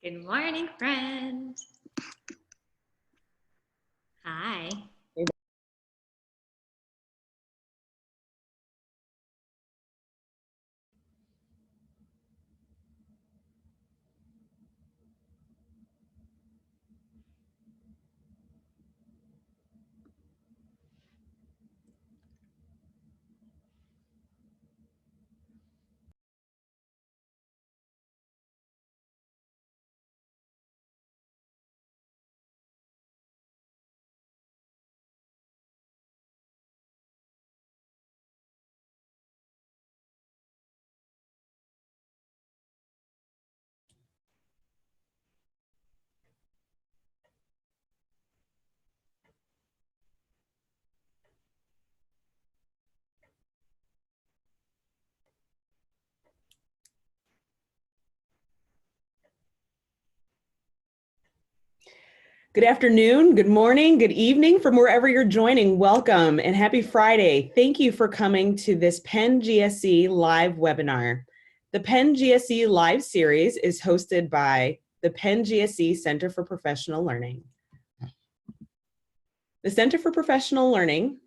Good morning, friend. Hi. Good afternoon, good morning, good evening from wherever you're joining. Welcome and happy Friday. Thank you for coming to this Penn GSE live webinar. The Penn GSE live series is hosted by the Penn GSE Center for Professional Learning. The Center for Professional Learning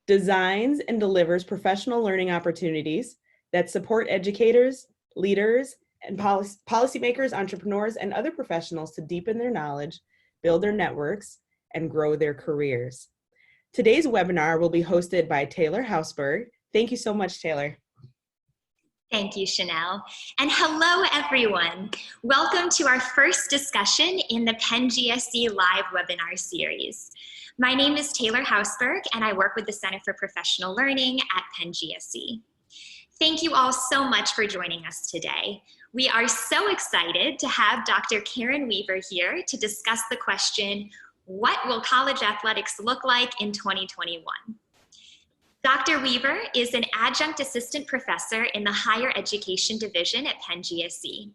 designs and delivers professional learning opportunities that support educators, leaders, and policymakers, entrepreneurs, and other professionals to deepen their knowledge, build their networks, and grow their careers. Today's webinar will be hosted by Taylor Hausberg. Thank you so much, Taylor. Thank you, Chanel. And hello, everyone. Welcome to our first discussion in the Penn GSE live webinar series. My name is Taylor Hausberg, and I work with the Center for Professional Learning at Penn GSE. Thank you all so much for joining us today. We are so excited to have Dr. Karen Weaver here to discuss the question, what will college athletics look like in 2021? Dr. Weaver is an adjunct assistant professor in the Higher Education Division at Penn GSE.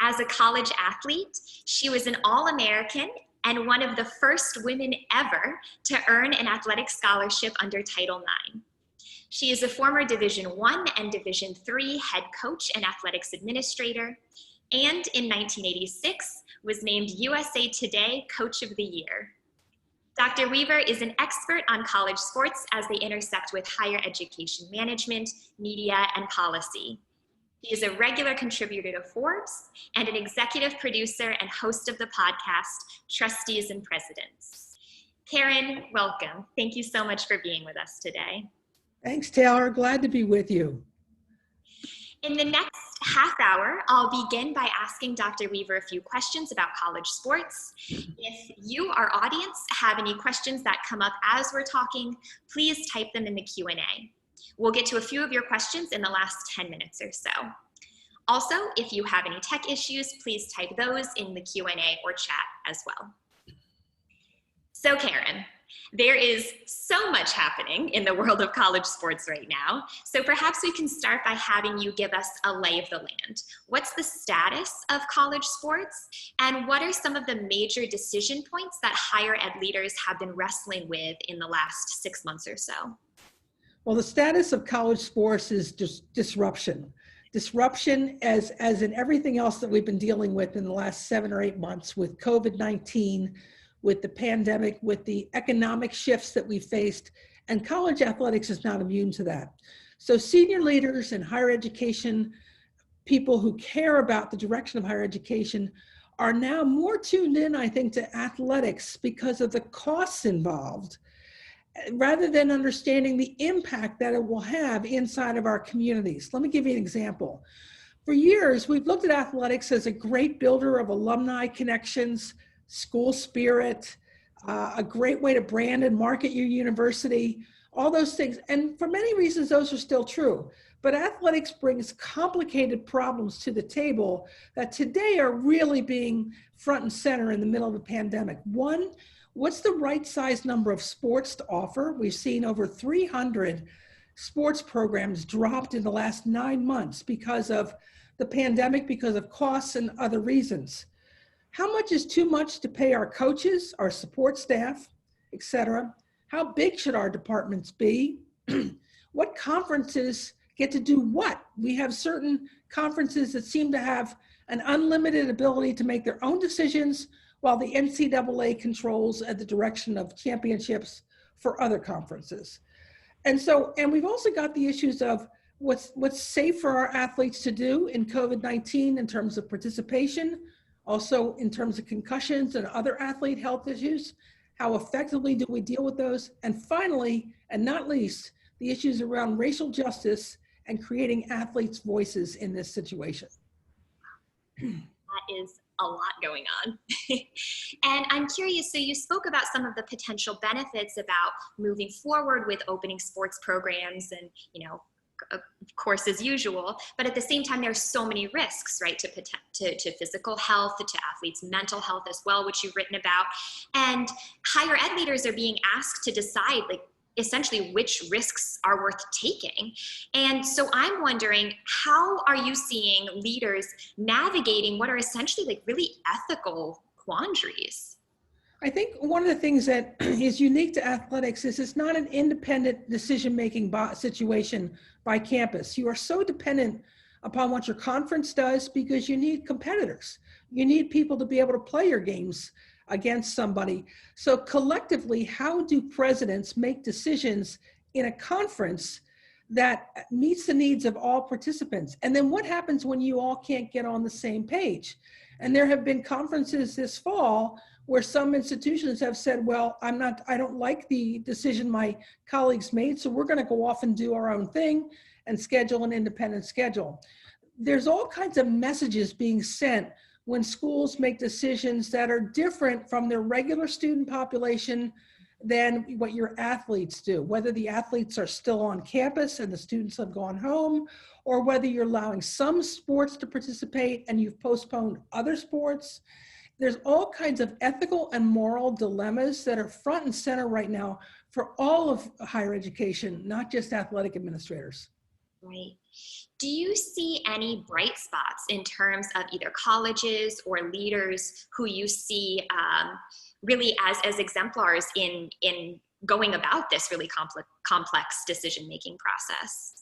As a college athlete, she was an All-American and one of the first women ever to earn an athletic scholarship under Title IX. She is a former Division I and Division III head coach and athletics administrator, and in 1986 was named USA Today Coach of the Year. Dr. Weaver is an expert on college sports as they intersect with higher education management, media, and policy. She is a regular contributor to Forbes and an executive producer and host of the podcast, Trustees and Presidents. Karen, welcome. Thank you so much for being with us today. Thanks, Taylor. Glad to be with you. In the next half hour, I'll begin by asking Dr. Weaver a few questions about college sports. If you, our audience, have any questions that come up as we're talking, please type them in the Q&A. We'll get to a few of your questions in the last 10 minutes or so. Also, if you have any tech issues, please type those in the Q&A or chat as well. So Karen, there is so much happening in the world of college sports right now. So perhaps we can start by having you give us a lay of the land. What's the status of college sports? And what are some of the major decision points that higher ed leaders have been wrestling with in the last 6 months or so? Well, the status of college sports is just disruption. Disruption as in everything else that we've been dealing with in the last 7 or 8 months with COVID-19, with the pandemic, with the economic shifts that we faced, and college athletics is not immune to that. So senior leaders in higher education, people who care about the direction of higher education, are now more tuned in, I think, to athletics because of the costs involved, rather than understanding the impact that it will have inside of our communities. Let me give you an example. For years, we've looked at athletics as a great builder of alumni connections, school spirit, a great way to brand and market your university, all those things. And for many reasons, those are still true. But athletics brings complicated problems to the table that today are really being front and center in the middle of a pandemic. One, what's the right size number of sports to offer? We've seen over 300 sports programs dropped in the last 9 months because of the pandemic, because of costs and other reasons. How much is too much to pay our coaches, our support staff, etc.? How big should our departments be? What conferences get to do what? We have certain conferences that seem to have an unlimited ability to make their own decisions, while the NCAA controls at the direction of championships for other conferences. And we've also got the issues of what's safe for our athletes to do in COVID-19 in terms of participation, also in terms of concussions and other athlete health issues. How effectively do we deal with those? And finally, and not least, the issues around racial justice and creating athletes' voices in this situation. That is a lot going on. And I'm curious, so you spoke about some of the potential benefits about moving forward with opening sports programs and, of course, as usual, but at the same time, there's so many risks, right, to physical health, to athletes' mental health as well, which you've written about. And higher ed leaders are being asked to decide, essentially which risks are worth taking. And so I'm wondering, how are you seeing leaders navigating what are essentially really ethical quandaries? I think one of the things that is unique to athletics is it's not an independent decision-making situation by campus. You are so dependent upon what your conference does because you need competitors. You need people to be able to play your games against somebody. So collectively, how do presidents make decisions in a conference that meets the needs of all participants? And then what happens when you all can't get on the same page? And there have been conferences this fall where some institutions have said, well, I don't like the decision my colleagues made, so we're going to go off and do our own thing and schedule an independent schedule. There's all kinds of messages being sent when schools make decisions that are different from their regular student population than what your athletes do, whether the athletes are still on campus and the students have gone home, or whether you're allowing some sports to participate and you've postponed other sports. There's all kinds of ethical and moral dilemmas that are front and center right now for all of higher education, not just athletic administrators. Right. Do you see any bright spots in terms of either colleges or leaders who you see really as exemplars in going about this really complex decision-making process?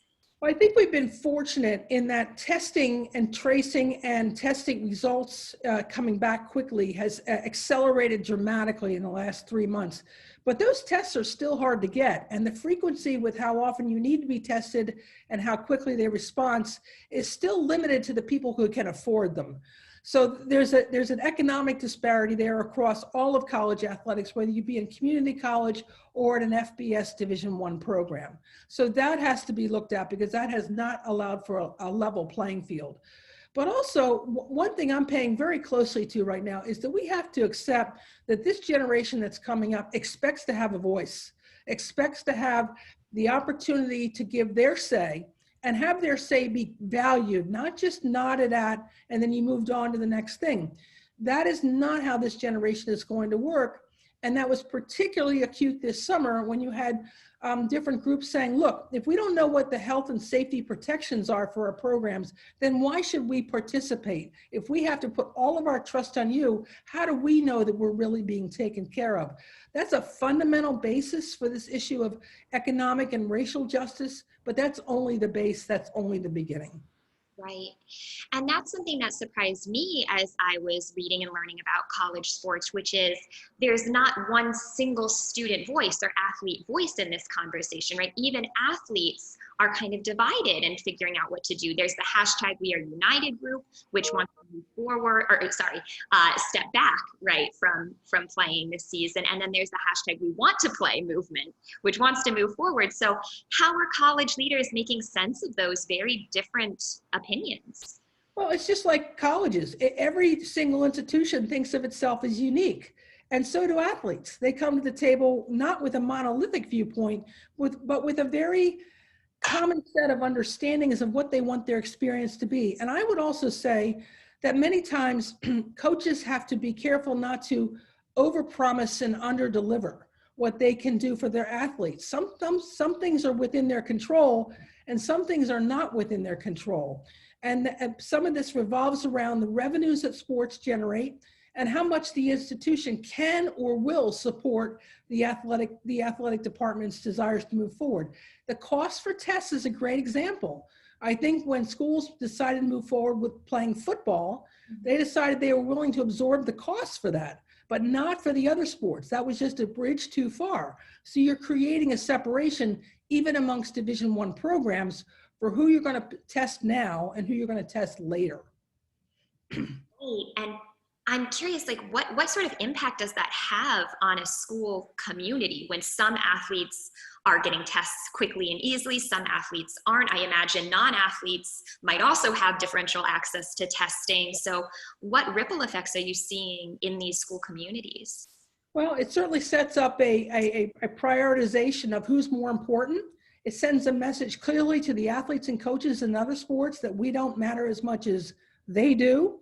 Well, I think we've been fortunate in that testing and tracing and testing results coming back quickly has accelerated dramatically in the last 3 months. But those tests are still hard to get. And the frequency with how often you need to be tested and how quickly they respond is still limited to the people who can afford them. So there's an economic disparity there across all of college athletics, whether you be in community college or at an FBS Division I program. So that has to be looked at because that has not allowed for a level playing field. But also, one thing I'm paying very closely to right now is that we have to accept that this generation that's coming up expects to have a voice, expects to have the opportunity to give their say and have their say be valued, not just nodded at, and then you moved on to the next thing. That is not how this generation is going to work. And that was particularly acute this summer when you had different groups saying, look, if we don't know what the health and safety protections are for our programs, then why should we participate? If we have to put all of our trust on you, how do we know that we're really being taken care of? That's a fundamental basis for this issue of economic and racial justice, but that's only the base, that's only the beginning. Right. And that's something that surprised me as I was reading and learning about college sports, which is there's not one single student voice or athlete voice in this conversation, right? Even athletes are kind of divided in figuring out what to do. There's the hashtag We Are United group, which wants to move forward, step back, right, from playing this season. And then there's the hashtag We Want to Play movement, which wants to move forward. So how are college leaders making sense of those very different opinions? Well, it's just like colleges. Every single institution thinks of itself as unique. And so do athletes. They come to the table not with a monolithic viewpoint, but with a very common set of understandings of what they want their experience to be. And I would also say that many times coaches have to be careful not to overpromise and underdeliver what they can do for their athletes. Some things are within their control and some things are not within their control. And some of this revolves around the revenues that sports generate and how much the institution can or will support the athletic department's desires to move forward. The cost for tests is a great example. I think when schools decided to move forward with playing football, they decided they were willing to absorb the costs for that, but not for the other sports. That was just a bridge too far. So you're creating a separation even amongst Division I programs for who you're going to test now and who you're going to test later. And I'm curious, like what sort of impact does that have on a school community when some athletes are getting tests quickly and easily, some athletes aren't? I imagine non-athletes might also have differential access to testing. So what ripple effects are you seeing in these school communities? Well, it certainly sets up a prioritization of who's more important. It sends a message clearly to the athletes and coaches in other sports that we don't matter as much as they do.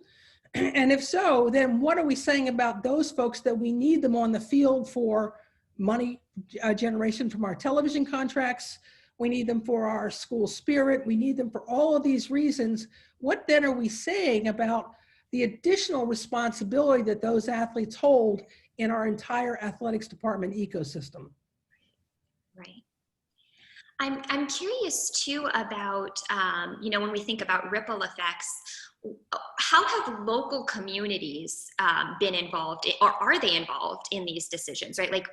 And if so, then what are we saying about those folks that we need them on the field for money generation from our television contracts? We need them for our school spirit. We need them for all of these reasons. What then are we saying about the additional responsibility that those athletes hold in our entire athletics department ecosystem? Right. I'm curious too about, when we think about ripple effects, how have local communities been involved, or are they involved in these decisions, right? Like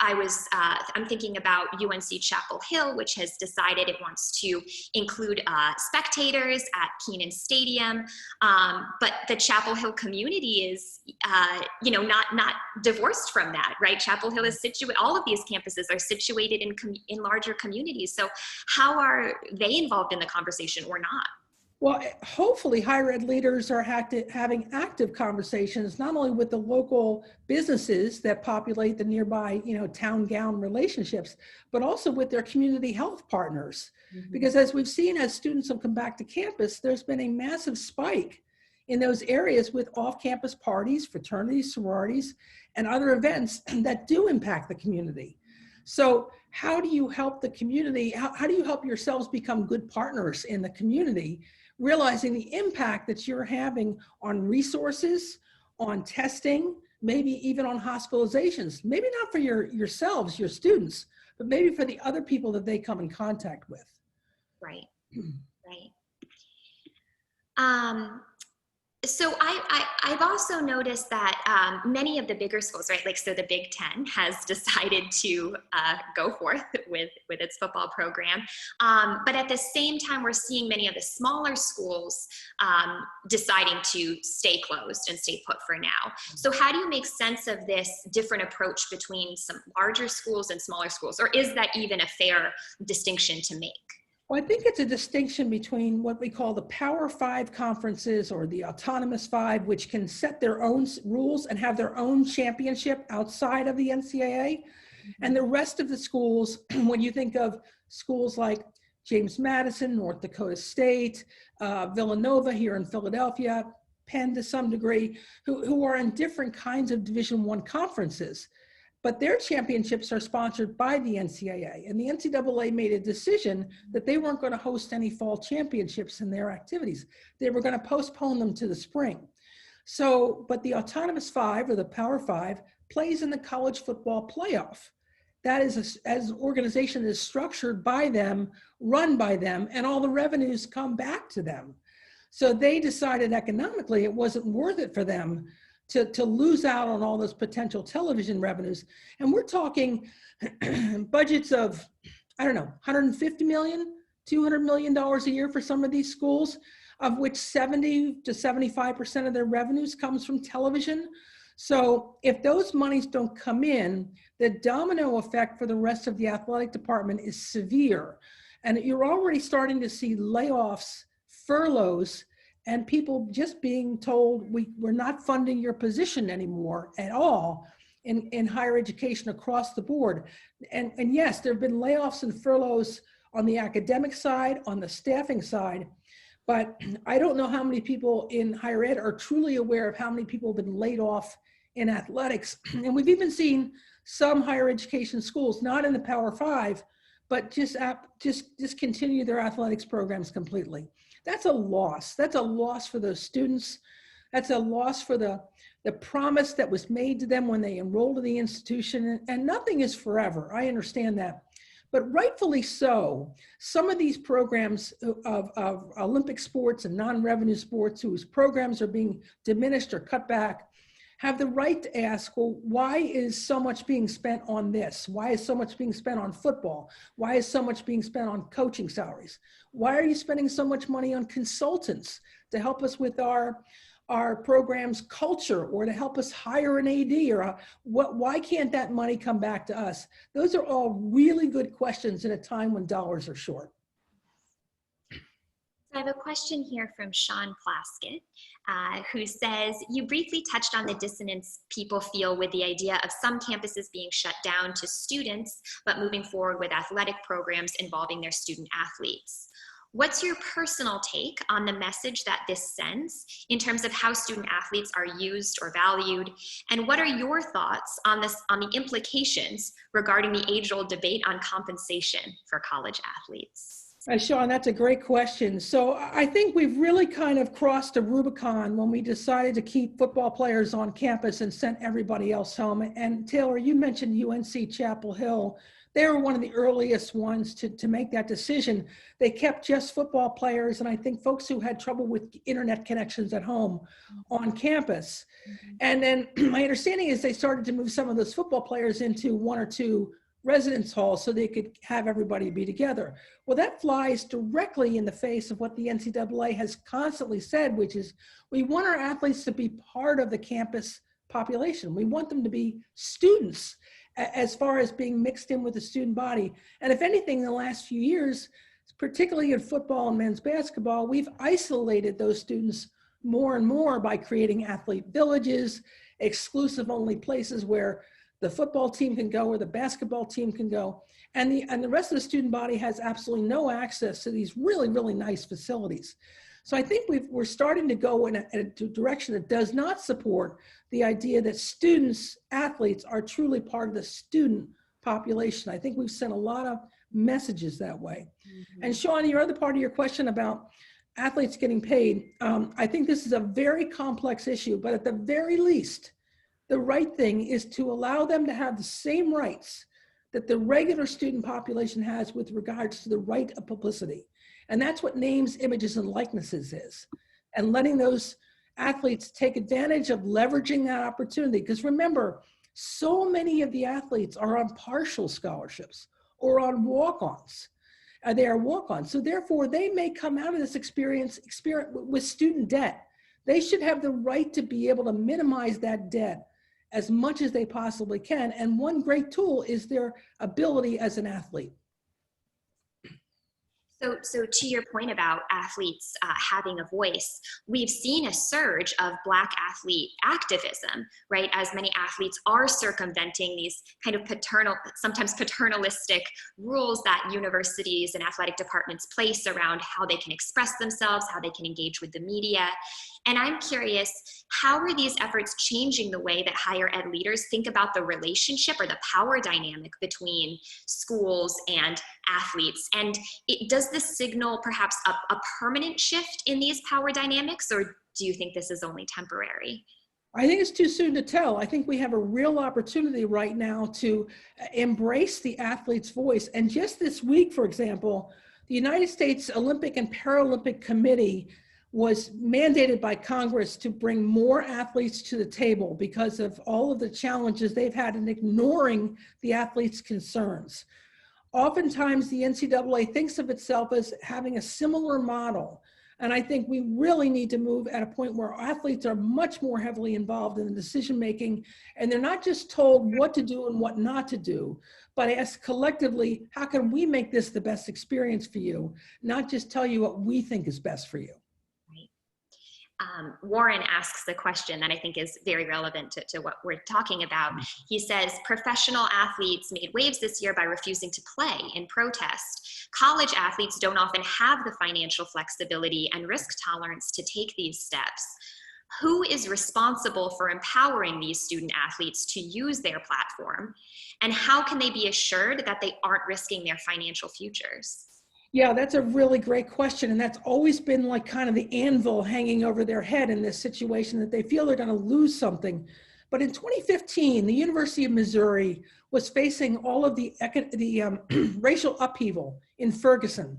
I'm thinking about UNC Chapel Hill, which has decided it wants to include spectators at Kenan Stadium, but the Chapel Hill community is, not divorced from that, right? Chapel Hill is situated, all of these campuses are situated in larger communities. So how are they involved in the conversation or not? Well, hopefully higher ed leaders are having active conversations, not only with the local businesses that populate the nearby, town gown relationships, but also with their community health partners. Mm-hmm. Because as we've seen, as students have come back to campus, there's been a massive spike in those areas with off-campus parties, fraternities, sororities, and other events that do impact the community. So how do you help the community? How do you help yourselves become good partners in the community, realizing the impact that you're having on resources, on testing, maybe even on hospitalizations, maybe not for yourselves, your students, but maybe for the other people that they come in contact with. Right, right. So I've also noticed that many of the bigger schools, right, like so the Big Ten has decided to go forth with its football program. But at the same time, we're seeing many of the smaller schools deciding to stay closed and stay put for now. So how do you make sense of this different approach between some larger schools and smaller schools? Or is that even a fair distinction to make? Well, I think it's a distinction between what we call the Power Five conferences or the Autonomous Five, which can set their own rules and have their own championship outside of the NCAA. Mm-hmm. And the rest of the schools, when you think of schools like James Madison, North Dakota State, Villanova here in Philadelphia, Penn to some degree, who are in different kinds of Division I conferences. But their championships are sponsored by the NCAA, and the NCAA made a decision that they weren't going to host any fall championships in their activities. They were going to postpone them to the spring. So, but the Autonomous Five, or the Power Five, plays in the college football playoff. That is as an organization is structured by them, run by them, and all the revenues come back to them. So they decided economically it wasn't worth it for them to lose out on all those potential television revenues. And we're talking budgets of, $150 million, $200 million a year for some of these schools, of which 70 to 75% of their revenues comes from television. So if those monies don't come in, the domino effect for the rest of the athletic department is severe. And you're already starting to see layoffs, furloughs, and people just being told, we're not funding your position anymore at all in higher education across the board. And yes, there have been layoffs and furloughs on the academic side, on the staffing side, but I don't know how many people in higher ed are truly aware of how many people have been laid off in athletics. And we've even seen some higher education schools, not in the Power Five, but just discontinue their athletics programs completely. That's a loss. That's a loss for those students. That's a loss for the promise that was made to them when they enrolled in the institution. And nothing is forever. I understand that. but rightfully so. Some of these programs of Olympic sports and non-revenue sports whose programs are being diminished or cut back have the right to ask, well, why is so much being spent on this? Why is so much being spent on football? Why is so much being spent on coaching salaries? Why are you spending so much money on consultants to help us with our program's culture, or to help us hire an AD, or why can't that money come back to us? Those are all really good questions in a time when dollars are short. I have a question here from Sean Plaskett, who says, you briefly touched on the dissonance people feel with the idea of some campuses being shut down to students, but moving forward with athletic programs involving their student athletes. What's your personal take on the message that this sends in terms of how student athletes are used or valued? And what are your thoughts on the implications regarding the age-old debate on compensation for college athletes? Sean, that's a great question. So I think we've really kind of crossed a Rubicon when we decided to keep football players on campus and sent everybody else home. And Taylor, you mentioned UNC Chapel Hill. They were one of the earliest ones to make that decision. They kept just football players, and I think folks who had trouble with internet connections at home on campus. And then my understanding is they started to move some of those football players into one or two residence halls so they could have everybody be together. Well, that flies directly in the face of what the NCAA has constantly said, which is we want our athletes to be part of the campus population. We want them to be students as far as being mixed in with the student body. And if anything, in the last few years, particularly in football and men's basketball, we've isolated those students more and more by creating athlete villages, exclusive only places where the football team can go or the basketball team can go. And the rest of the student body has absolutely no access to these really, really nice facilities. So I think we're starting to go in a direction that does not support the idea that students, athletes, are truly part of the student population. I think we've sent a lot of messages that way. Mm-hmm. And Sean, your other part of your question about athletes getting paid, I think this is a very complex issue, but at the very least, the right thing is to allow them to have the same rights that the regular student population has with regards to the right of publicity. And that's what names, images, and likenesses is. And letting those athletes take advantage of leveraging that opportunity. Because remember, so many of the athletes are on partial scholarships or on walk-ons. They are walk-ons. So therefore, they may come out of this experience with student debt. They should have the right to be able to minimize that debt as much as they possibly can. And one great tool is their ability as an athlete. So to your point about athletes having a voice, we've seen a surge of Black athlete activism, right? As many athletes are circumventing these kind of sometimes paternalistic rules that universities and athletic departments place around how they can express themselves, how they can engage with the media. And I'm curious, how are these efforts changing the way that higher ed leaders think about the relationship or the power dynamic between schools and athletes? And does this signal perhaps a permanent shift in these power dynamics, or do you think this is only temporary? I think it's too soon to tell. I think we have a real opportunity right now to embrace the athlete's voice. And just this week, for example, the United States Olympic and Paralympic Committee was mandated by Congress to bring more athletes to the table because of all of the challenges they've had in ignoring the athletes' concerns. Oftentimes, the NCAA thinks of itself as having a similar model. And I think we really need to move at a point where athletes are much more heavily involved in the decision-making, and they're not just told what to do and what not to do, but ask collectively, how can we make this the best experience for you? Not just tell you what we think is best for you. Warren asks the question that I think is very relevant to what we're talking about. He says, professional athletes made waves this year by refusing to play in protest. College athletes don't often have the financial flexibility and risk tolerance to take these steps. Who is responsible for empowering these student athletes to use their platform? And how can they be assured that they aren't risking their financial futures? Yeah, that's a really great question. And that's always been like kind of the anvil hanging over their head in this situation, that they feel they're going to lose something. But in 2015, the University of Missouri was facing all of the racial upheaval in Ferguson.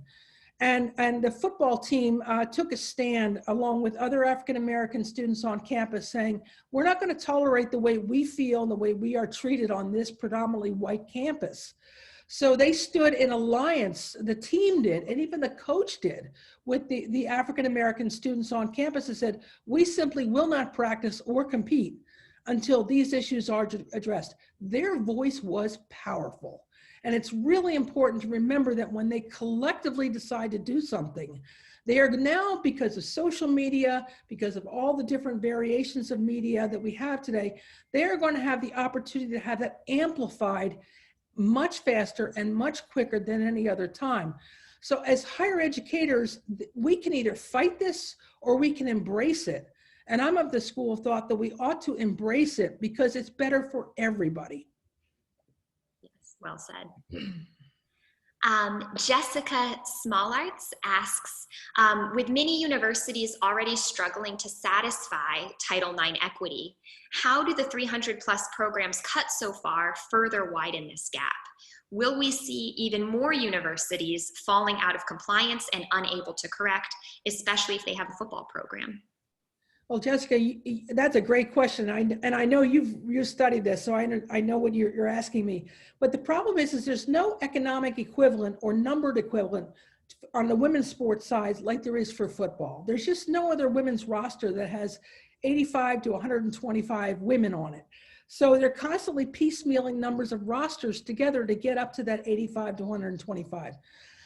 And the football team took a stand along with other African-American students on campus saying, we're not going to tolerate the way we feel and the way we are treated on this predominantly white campus. So they stood in alliance, the team did, and even the coach did, with the African-American students on campus and said, we simply will not practice or compete until these issues are addressed. Their voice was powerful. And it's really important to remember that when they collectively decide to do something, they are now, because of social media, because of all the different variations of media that we have today, they are going to have the opportunity to have that amplified much faster and much quicker than any other time. So as higher educators, we can either fight this or we can embrace it. And I'm of the school of thought that we ought to embrace it because it's better for everybody. Yes, well said. Jessica Smallarts asks, with many universities already struggling to satisfy Title IX equity, how do the 300 plus programs cut so far further widen this gap? Will we see even more universities falling out of compliance and unable to correct, especially if they have a football program? Well, Jessica, that's a great question. And I know you've studied this, so I know what you're asking me. But the problem is there's no economic equivalent or numbered equivalent on the women's sports side like there is for football. There's just no other women's roster that has 85 to 125 women on it. So they're constantly piecemealing numbers of rosters together to get up to that 85 to 125.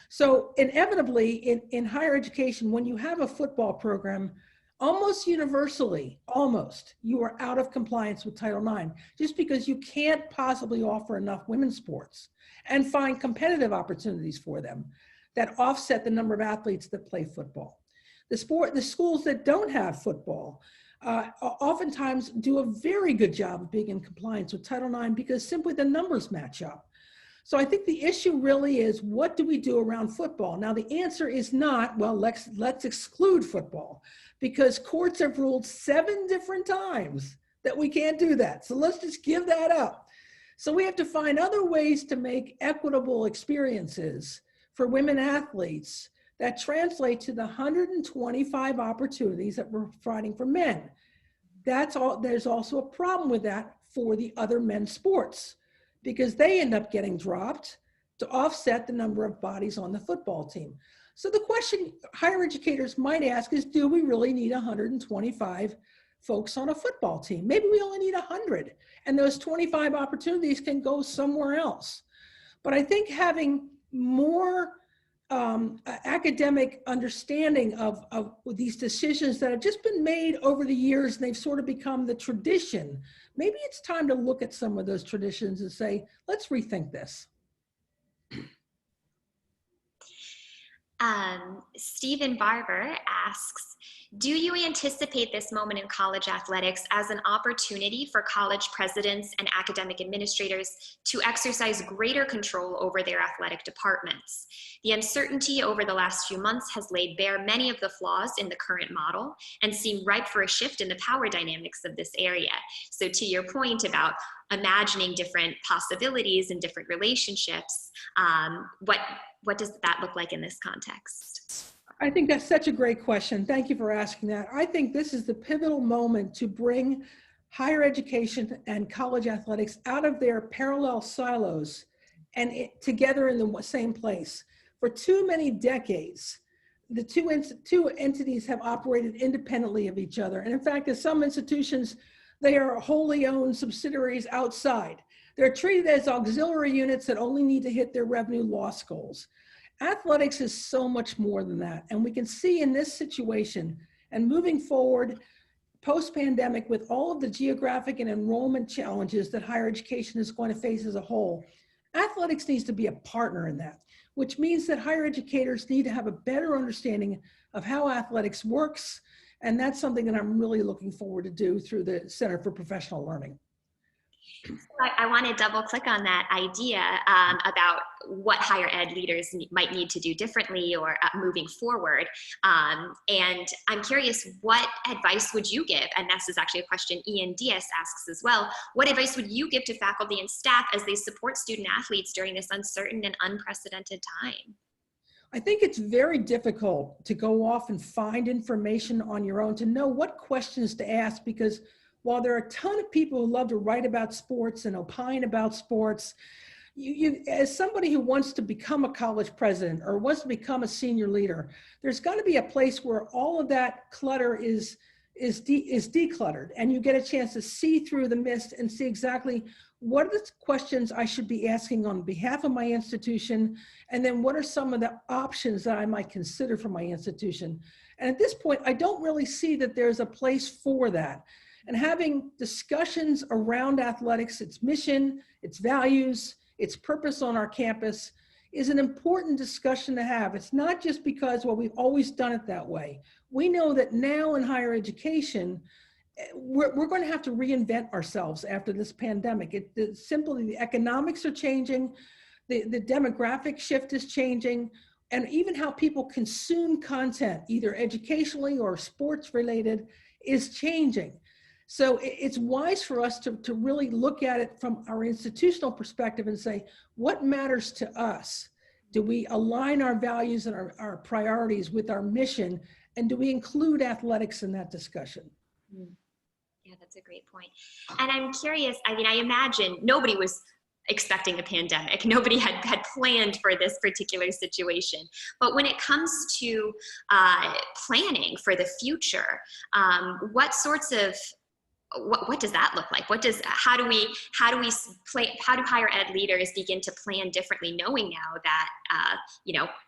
So inevitably, in higher education, when you have a football program, almost universally, you are out of compliance with Title IX, just because you can't possibly offer enough women's sports and find competitive opportunities for them that offset the number of athletes that play football. The schools that don't have football oftentimes do a very good job of being in compliance with Title IX because simply the numbers match up. So I think the issue really is, what do we do around football? Now, the answer is not, well, let's exclude football, because courts have ruled 7 different times that we can't do that. So let's just give that up. So we have to find other ways to make equitable experiences for women athletes that translate to the 125 opportunities that we're providing for men. That's all. There's also a problem with that for the other men's sports, because they end up getting dropped to offset the number of bodies on the football team. So the question higher educators might ask is, do we really need 125 folks on a football team? Maybe we only need 100, and those 25 opportunities can go somewhere else. But I think having more academic understanding of these decisions that have just been made over the years, and they've sort of become the tradition, maybe it's time to look at some of those traditions and say, let's rethink this. Stephen Barber asks, do you anticipate this moment in college athletics as an opportunity for college presidents and academic administrators to exercise greater control over their athletic departments? The uncertainty over the last few months has laid bare many of the flaws in the current model and seem ripe for a shift in the power dynamics of this area. So to your point about imagining different possibilities and different relationships, what does that look like in this context? I think that's such a great question. Thank you for asking that. I think this is the pivotal moment to bring higher education and college athletics out of their parallel silos and together in the same place. For too many decades, the two entities have operated independently of each other. And in fact, in some institutions, they are wholly owned subsidiaries outside. They're treated as auxiliary units that only need to hit their revenue loss goals. Athletics is so much more than that. And we can see in this situation and moving forward post-pandemic with all of the geographic and enrollment challenges that higher education is going to face as a whole, athletics needs to be a partner in that, which means that higher educators need to have a better understanding of how athletics works. And that's something that I'm really looking forward to do through the Center for Professional Learning. I want to double click on that idea about what higher ed leaders might need to do differently or moving forward. And I'm curious, what advice would you give? And this is actually a question Ian Diaz asks as well. What advice would you give to faculty and staff as they support student athletes during this uncertain and unprecedented time? I think it's very difficult to go off and find information on your own, to know what questions to ask, because while there are a ton of people who love to write about sports and opine about sports, you as somebody who wants to become a college president or wants to become a senior leader, there's got to be a place where all of that clutter is decluttered, and you get a chance to see through the mist and see exactly what are the questions I should be asking on behalf of my institution, and then what are some of the options that I might consider for my institution. And at this point, I don't really see that there's a place for that. And having discussions around athletics, its mission, its values, its purpose on our campus is an important discussion to have. It's not just because, well, we've always done it that way. We know that now in higher education, we're going to have to reinvent ourselves after this pandemic. Simply the economics are changing, the demographic shift is changing, and even how people consume content, either educationally or sports related, is changing. So it's wise for us to really look at it from our institutional perspective and say, what matters to us? Do we align our values and our priorities with our mission? And do we include athletics in that discussion? Yeah, that's a great point. And I'm curious, I mean, I imagine nobody was expecting a pandemic. Nobody had planned for this particular situation. But when it comes to planning for the future, what sorts of what does that look like? How do higher ed leaders begin to plan differently, knowing now that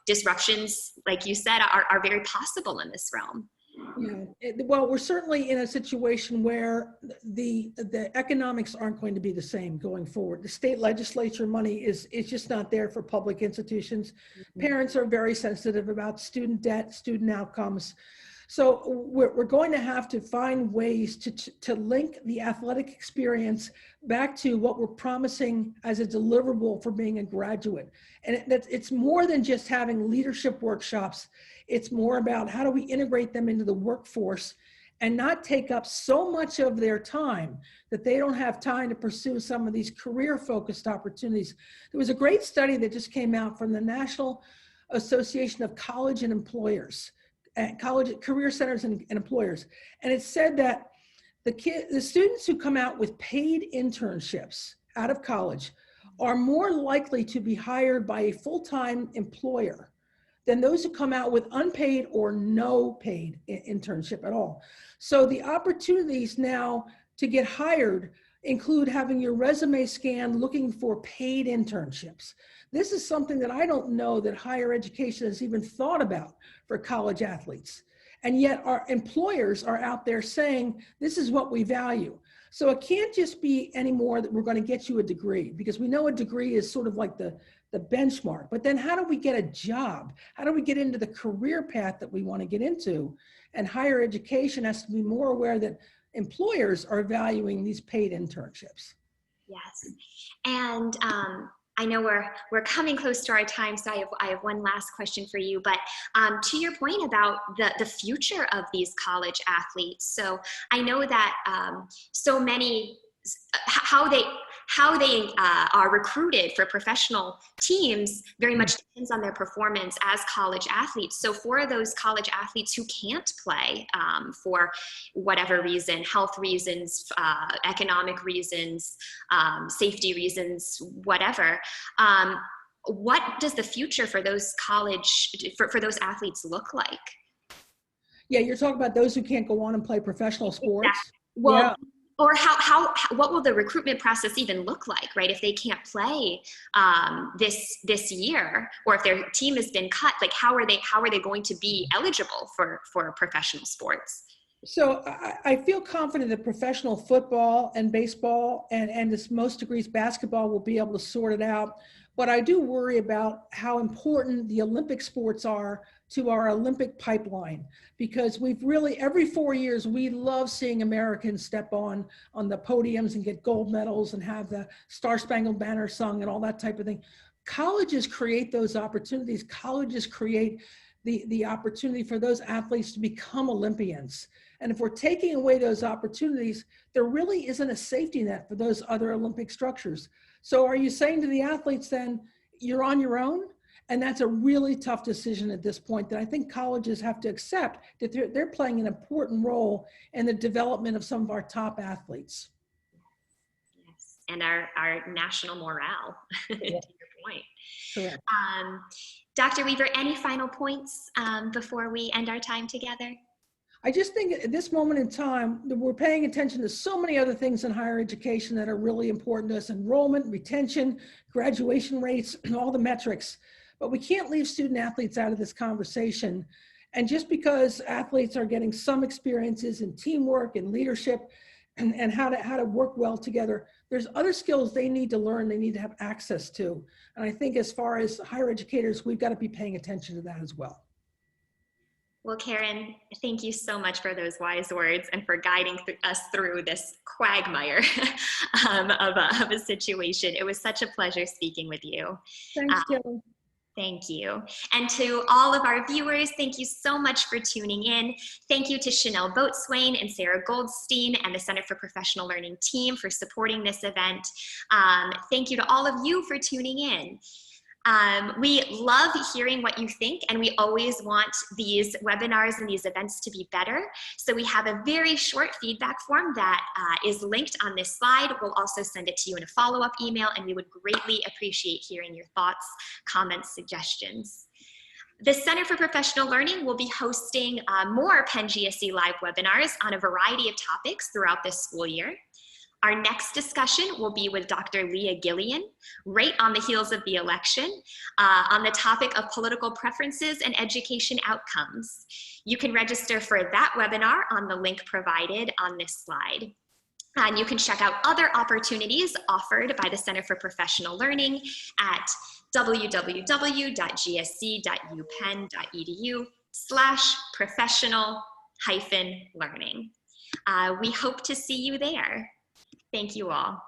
disruptions, like you said, are very possible in this realm? Yeah, well, we're certainly in a situation where the economics aren't going to be the same going forward. The state legislature money is just not there for public institutions. Mm-hmm. Parents are very sensitive about student debt, student outcomes. So we're going to have to find ways to link the athletic experience back to what we're promising as a deliverable for being a graduate. And it's more than just having leadership workshops. It's more about how do we integrate them into the workforce and not take up so much of their time that they don't have time to pursue some of these career-focused opportunities. There was a great study that just came out from the National Association of College and Employers, college career centers and employers. And it said that the students who come out with paid internships out of college are more likely to be hired by a full-time employer than those who come out with unpaid or no paid internship at all. So the opportunities now to get hired include having your resume scanned, looking for paid internships. This is something that I don't know that higher education has even thought about for college athletes. And yet our employers are out there saying, this is what we value. So it can't just be anymore that we're going to get you a degree, because we know a degree is sort of like the benchmark. But then how do we get a job? How do we get into the career path that we want to get into? And higher education has to be more aware that employers are valuing these paid internships. Yes. And I know we're coming close to our time, so I have one last question for you. But to your point about the future of these college athletes, so I know that so many how they are recruited for professional teams very much depends on their performance as college athletes. So for those college athletes who can't play for whatever reason, health reasons, economic reasons, safety reasons, whatever, what does the future for those for those athletes look like? Yeah, you're talking about those who can't go on and play professional sports? Exactly. Well, yeah. Or what will the recruitment process even look like, right? If they can't play this year, or if their team has been cut, like how are they going to be eligible for professional sports? So I feel confident that professional football and baseball and to most degrees basketball will be able to sort it out. But I do worry about how important the Olympic sports are to our Olympic pipeline, because we've really, every 4 years, we love seeing Americans step on the podiums and get gold medals and have the Star Spangled Banner sung and all that type of thing. Colleges create those opportunities. Colleges create the opportunity for those athletes to become Olympians. And if we're taking away those opportunities, there really isn't a safety net for those other Olympic structures. So are you saying to the athletes then, you're on your own? And that's a really tough decision at this point that I think colleges have to accept, that they're playing an important role in the development of some of our top athletes. Yes, and our national morale, to your point. Correct. Dr. Weaver, any final points before we end our time together? I just think at this moment in time, we're paying attention to so many other things in higher education that are really important to us: enrollment, retention, graduation rates, all the metrics. But we can't leave student athletes out of this conversation. And just because athletes are getting some experiences in teamwork and leadership and how to work well together, there's other skills they need to learn, they need to have access to. And I think as far as higher educators, we've got to be paying attention to that as well. Well, Karen, thank you so much for those wise words and for guiding us through this quagmire of a situation. It was such a pleasure speaking with you. Thanks, Taylor. Thank you. And to all of our viewers, thank you so much for tuning in. Thank you to Chanel Boatswain and Sarah Goldstein and the Center for Professional Learning team for supporting this event. Thank you to all of you for tuning in. We love hearing what you think, and we always want these webinars and these events to be better. So we have a very short feedback form that is linked on this slide. We'll also send it to you in a follow-up email, and we would greatly appreciate hearing your thoughts, comments, suggestions. The Center for Professional Learning will be hosting more Penn GSE Live webinars on a variety of topics throughout this school year. Our next discussion will be with Dr. Leah Gillian, right on the heels of the election, on the topic of political preferences and education outcomes. You can register for that webinar on the link provided on this slide. And you can check out other opportunities offered by the Center for Professional Learning at www.gsc.upenn.edu/professional-learning. We hope to see you there. Thank you all.